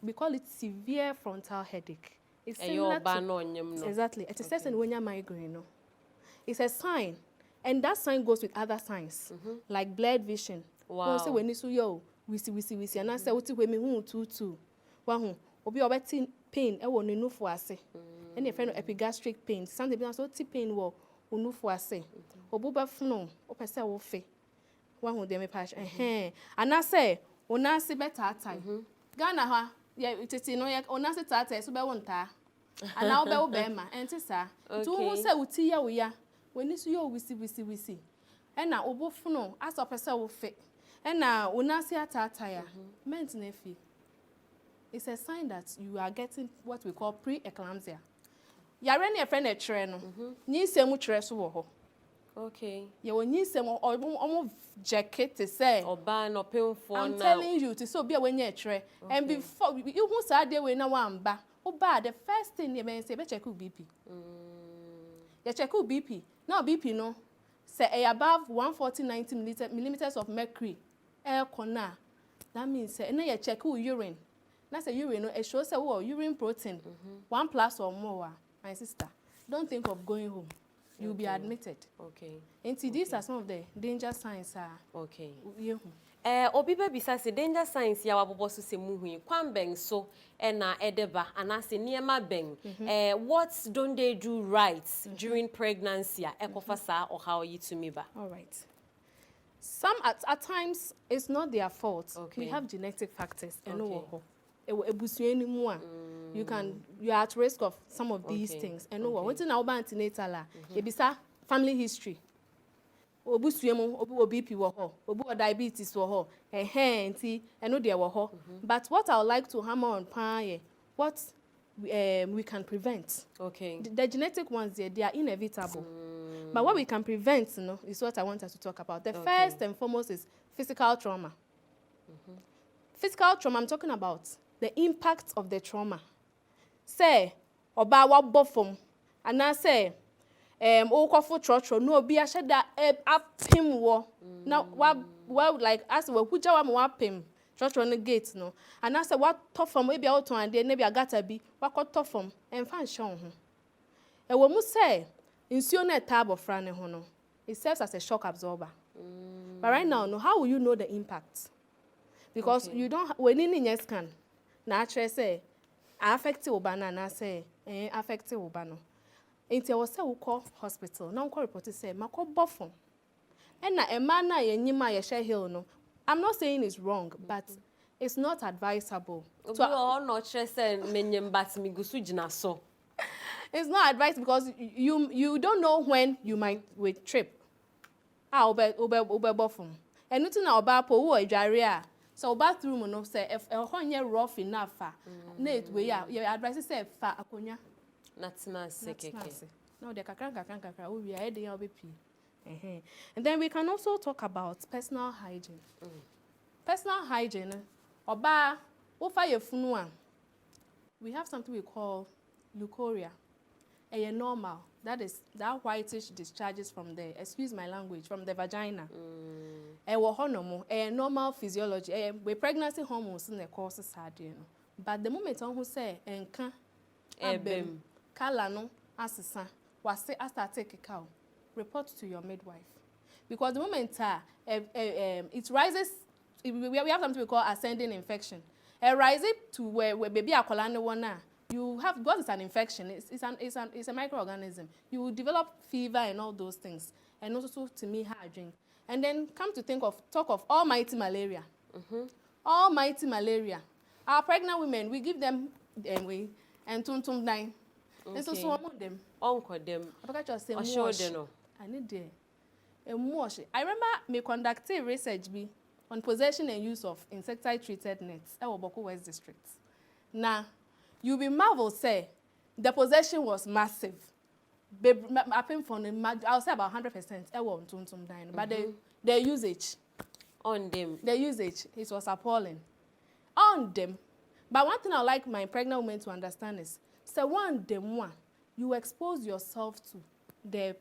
Speaker 2: We call it severe frontal headache. It's similar to, exactly. It's a certain when you're migraine. It's a sign, and that sign goes with other signs, like blurred vision.
Speaker 1: Wow.
Speaker 2: Say when you see yo, we see, and I say what when me who too. Wahu, obi obeti pain. Won't know for us. And your friend epigastric pain. Something because what pain wo unu for us. Obuba fno, opesa wofe. Wahu de me patch. And I say, onasi better time. Ghana ha. Yeah, it is onasi tata so be wonta. And now be obema. And tisa. To who say uti ya we ya. When you see you we see. And now obo fno as opesa wofe. And now onasi atata meant nefi. It's a sign that you are getting what we call pre-eclampsia. You're running a friend at Treno. Ni se mu treso.
Speaker 1: Okay.
Speaker 2: You will need some almost jacket to say.
Speaker 1: Or ban or pay for.
Speaker 2: I'm telling you to so be when you're tre. And before you who said there when no one ba. Oh, bad. The first thing you may say, but check BP. You check BP. Now BP no. Say above 140-90 millimeters of mercury. Air corner. That means say and then you check urine. That's a urine. It shows a urine protein. 1+ or more. My sister, don't think of going home. You'll be admitted. Okay. And these are some of the danger signs.
Speaker 1: Okay. Obi baby says the danger signs ya wabobosu se muhui. Kwan beng so na edeba anase niema beng. What don't they do right during pregnancy? Ekofasa or how you to me ba? All right.
Speaker 2: Some at times it's not their fault. Okay. We have genetic factors. Okay. You are at risk of some of these things. And what's in our antenatal? Ebisa family history. Obusuemo, BP obu diabetes But what I would like to hammer on what we can prevent. Okay. The genetic ones they are inevitable. But what we can prevent, is what I want us to talk about. The first and foremost is physical trauma. Physical trauma, I'm talking about the impact of the trauma. Say, oba wa bofom, and I say, okofo trotro no be a shada apim wo. Now, what like as we who jawa mo apim trotro on the gate no, and I say what tough from maybe out and there maybe a gata be what got tough from and fan show. And when we say, insuone tab of frane hono, it serves as a shock absorber. But right now, no, how will you know the impact? Because you don't when in your scan. Na actually say affected ubana na say affected ubano. Inti was say we call hospital. Now we call report say mako bofom. And na a man na ye nyima ye share hill no. I'm not saying it's wrong, but it's not advisable.
Speaker 1: So all not say menyem bat mi gusu jina so.
Speaker 2: It's not advised because you don't know when you might with trip. Ube bofom. And nothing na oba po wo adware. So bathroom no say if honye rough enough na it we your advice say fa akonya
Speaker 1: natima sekeke
Speaker 2: no de kakran we are dey obi pi and then we can also talk about personal hygiene. Personal hygiene oba wo fa your funu a we have something we call leukorrhea. A normal, that is that whitish discharges from the, excuse my language, from the vagina. A normal physiology. With pregnancy hormones in the course of but the moment on who say enka abem kala no asesa wase after take a cow, report to your midwife. Because the moment it rises, we have something we call ascending infection. It rises to where baby akolane wana. you have, because it's an infection, it's a microorganism. You will develop fever and all those things. And also to me, hard drink. And then talk of almighty malaria. Almighty malaria. Our pregnant women, we give them way and tum nine. And so among them.
Speaker 1: Uncle them.
Speaker 2: I just say
Speaker 1: more.
Speaker 2: I need there. I remember me conducting research on possession and use of insecticide-treated nets at Boko West District. Now, you'll be marveled, say, the possession was massive. I'll say about 100%. But the usage.
Speaker 1: On them.
Speaker 2: The usage, it was appalling. On them. But one thing I like my pregnant women to understand is, you expose yourself to the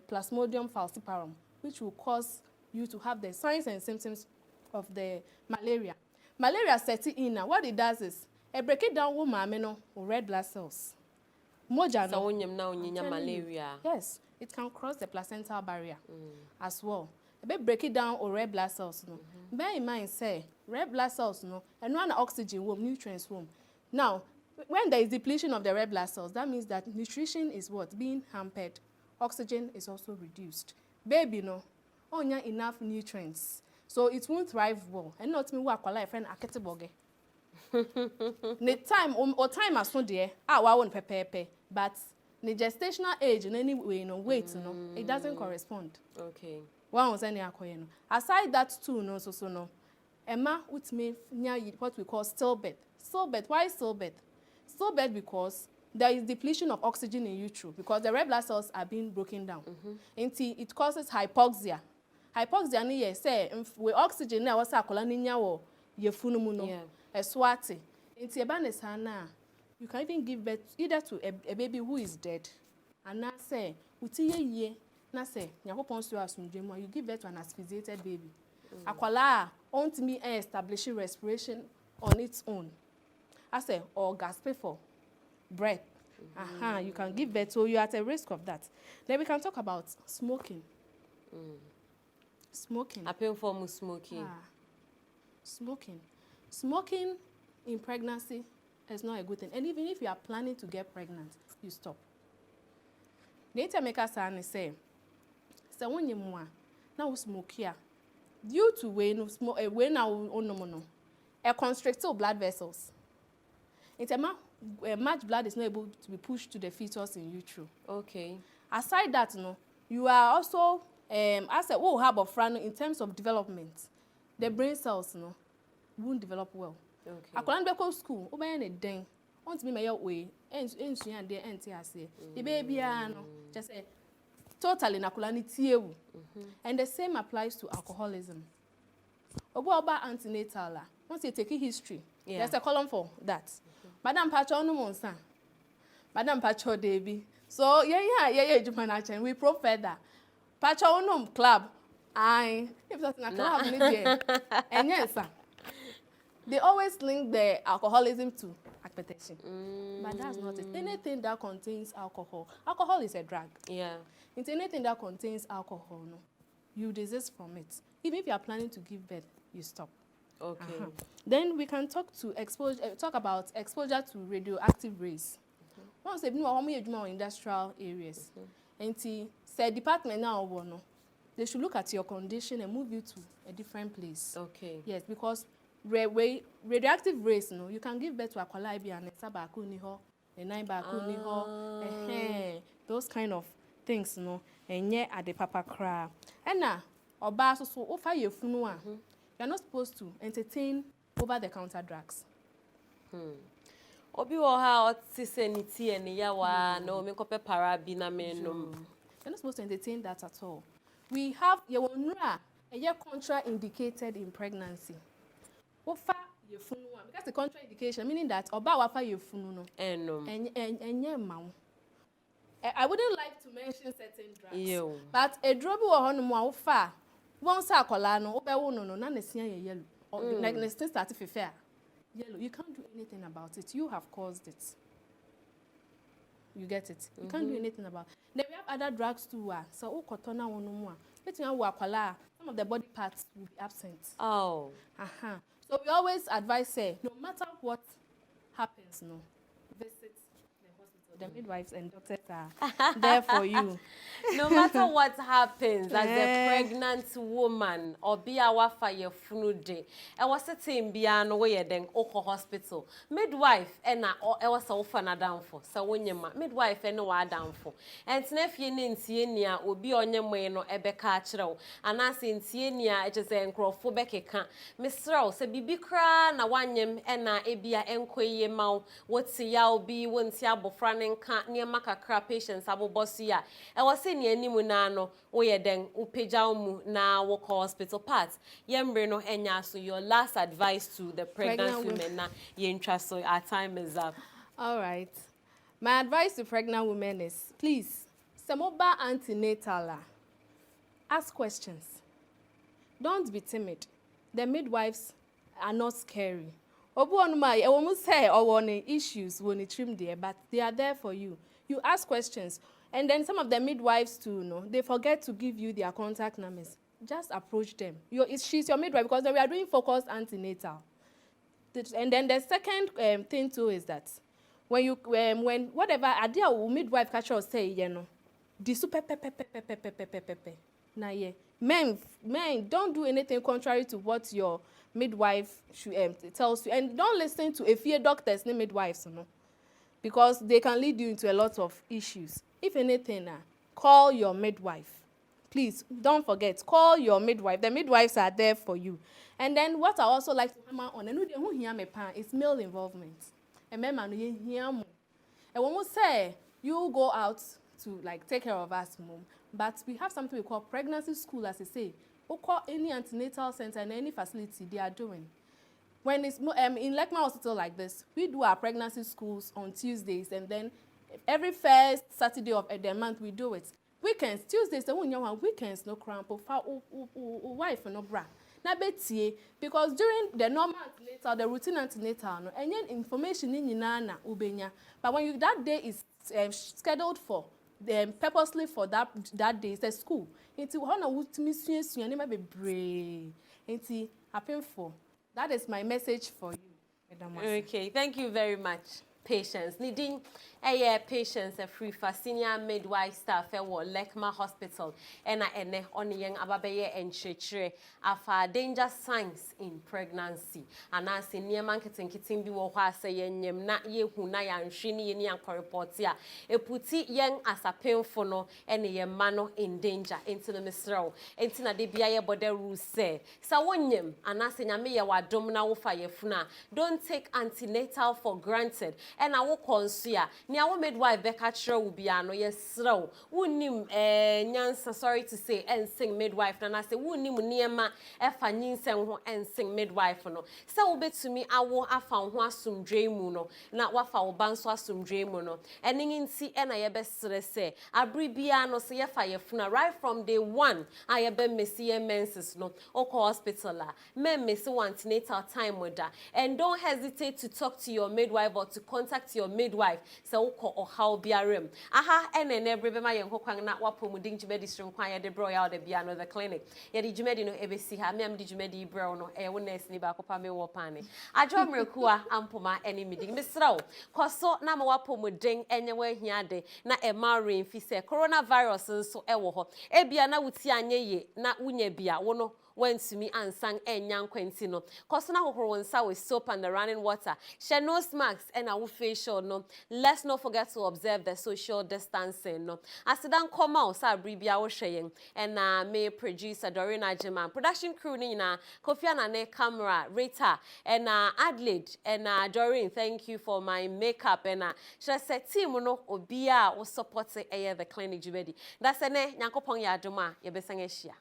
Speaker 2: Plasmodium falciparum, which will cause you to have the signs and symptoms of the malaria. Malaria sets in now. What it does is, it breaks it down with red blood cells. Moja
Speaker 1: so malaria.
Speaker 2: Yes, it can cross the placental barrier as well. Break it down or red blood cells. Bear in mind, say, red blood cells, and one oxygen womb, nutrients womb. Now, when there is depletion of the red blood cells, that means that nutrition is being hampered. Oxygen is also reduced. Baby, only enough nutrients. So it won't thrive well. And not me work life and aketeboge. The time as soon there, won't pepe. But the gestational age in any way, weight, it doesn't correspond.
Speaker 1: Okay.
Speaker 2: One was any aside that too, Emma would make what we call stillbirth. Stillbirth. Why stillbirth? Stillbirth because there is depletion of oxygen in utero because the red blood cells are being broken down. Until it causes hypoxia. Hypoxia ni say with oxygen na wasa akola ninya wo yefunu mu no. Eswati. Until eba you can even give birth either to a baby who is dead and na say uti ye na say nyakopon so asundwemu you give birth to an asphyxiated baby. Akola won't me establishing respiration on its own. I say or gasping for breath. You can give birth, so you're at a risk of that. Then we can talk about smoking. Smoking.
Speaker 1: Appeal for smoking.
Speaker 2: Smoking. Smoking in pregnancy is not a good thing. And even if you are planning to get pregnant, you stop. Nature makers say, so when you now smoke here, due to a constricted blood vessels. It's much blood is not able to be pushed to the fetus in utero. Okay. Aside that, you are also as a hub of frano in terms of development. The brain cells, won't develop well. Okay. I can't go to school. Oba any den. Want me my way. And there the baby just totally nakulani tiewu. And the same applies to alcoholism. Oba antenatal. Once you take a history, there's a column for that. Madam Pacho no monsa. Madam Pacho Debbie. So yeah, we prefer that. Pacho no club. If that's a club, and yes, sir. They always link the alcoholism to hypertension. But that's not it. Anything that contains alcohol. Alcohol is a drug. Yeah. It's anything that contains alcohol, you desist from it. Even if you are planning to give birth, you stop. Okay. Then we can talk about exposure to radioactive rays. Once they know industrial areas, and say department now, they should look at your condition and move you to a different place. Okay. Yes, because radioactive rays, you can give birth to a kwalaibi and a sabaku niho, a nine baku niho, those kind of things, and yeah, at the papa cry. And now, oba so offer your funua. You're not supposed to entertain over-the-counter drugs.
Speaker 1: Obi oha otiseniti eni yawa no me kope parabina menum.
Speaker 2: You're not supposed to entertain that at all. We have yewonra a year contraindicated in pregnancy. Ofa yefunua because the contraindication meaning that oba wafa yefunu no. Enum. I wouldn't like to mention certain drugs. But a drop or no ofa. Once I call no, na nesia yellow. Or the still start to fair. Yellow. You can't do anything about it. You have caused it. You get it. You can't do anything about it. Then we have other drugs too. So kotona one more. Some of the body parts will be absent. Oh. So we always advise say, no matter what happens, visit the hospital. The midwives and doctors are there for you.
Speaker 1: No matter what happens as a pregnant woman or be our fire funu day, I was sitting beyond where then Oko Hospital. Midwife and I was often a downfall. So when you midwife and no downfall. And nephew in Tienia will be on your way no Ebeka Chro. And as in Tienia, it is a crofobeke. Miss Rose, a bibi cra na wanyem and na ebia enque mau. What's yao be when Siabo Franning can't near Macacra patients, Abo Bossia. I was saying ni munano oye den upeja mu na woko hospital part yembre no enya so your last advice to the pregnant women na yentra so our time is up.
Speaker 2: All right, my advice to pregnant women is please semoba antenatal ask questions, don't be timid. The midwives are not scary. Obu onuma e womu say or issues when it trim there, but they are there for you. You ask questions. And then some of the midwives too, no, they forget to give you their contact numbers. Just approach them. She's your midwife because we are doing focused antenatal. And then the second thing too is that when whatever idea midwife catch or say, you know, the super now yeah, men don't do anything contrary to what your midwife tells you, and don't listen to a fear doctors, no midwives, no, because they can lead you into a lot of issues. If anything, call your midwife. Please, don't forget, call your midwife. The midwives are there for you. And then what I also like to hammer on, is male involvement. And when we say, you go out to like take care of us, mom, but we have something we call pregnancy school, as I say. We call any antenatal center and any facility they are doing. When it's in Lekma Hospital like this, we do our pregnancy schools on Tuesdays, and then every first Saturday of the month we do it. Weekends, Tuesdays, the one weekends no cramp for wife no bra. Na betie because during the normal antenatal, the routine antenatal, no, and information in na ubenya. But when that day is scheduled for, purposely for that day, it's a school. Into honor would miss you and never be brave. Into happen for. That is my message for you, Madam.
Speaker 1: Okay, thank you very much. Patience. Needing patience a free for senior midwife staff at Lekma Hospital and on young ababeye and church afa danger signs in pregnancy. And as in near marketing kitting be what say yem na ye who na yan shini ni and reportia. A puti young as a painful no and ye mano in danger into the misro. Into na de bia bode rule say. Sa wonyem and as in yame wa domina wofa ye funa. Don't take antenatal for granted. And I will consider near midwife Becca Shrow will be ano yes slow. Wouldn't nyansa sorry to say and sing midwife and I say wouldn't near ma efa nyinsen and sing midwife no. So be to me I will have found one some dream no not what for banso some dream no. And in see and I best say abribiano say fire funa right from day one I be missy menses no oko hospital men miss one natal time with that. And don't hesitate to talk to your midwife or to contact your midwife so or how be a room aha and every my young kwang na wapo muding jumedi strum kwanya de bro ya de bia no the clinic ya di jumedi no ebesi ha me am di jumedi bro no e wo nurse ni ba kopa me wo pane adwo mrekua ampoma eni meeting misrawo koso na ma wapo muding enye wa hia de na e ma rain fi se coronavirus nso e wo ho e bia na wuti anye ye na wunya bia wo no when to me and sang enyan kwentino kosona kokoro nsa with soap and the running water share nose masks and our facial no. Let's not forget to observe the social distancing no. Asidan come out sa bribia wo hweyeng and me producer Dorina Jima production crew ni na Kofi Anane camera Rita and Adelaide and Doreen, thank you for my makeup and should say team no obia wo support the clinic jubedi that's ene nyankopon ya adoma ye besanga hia.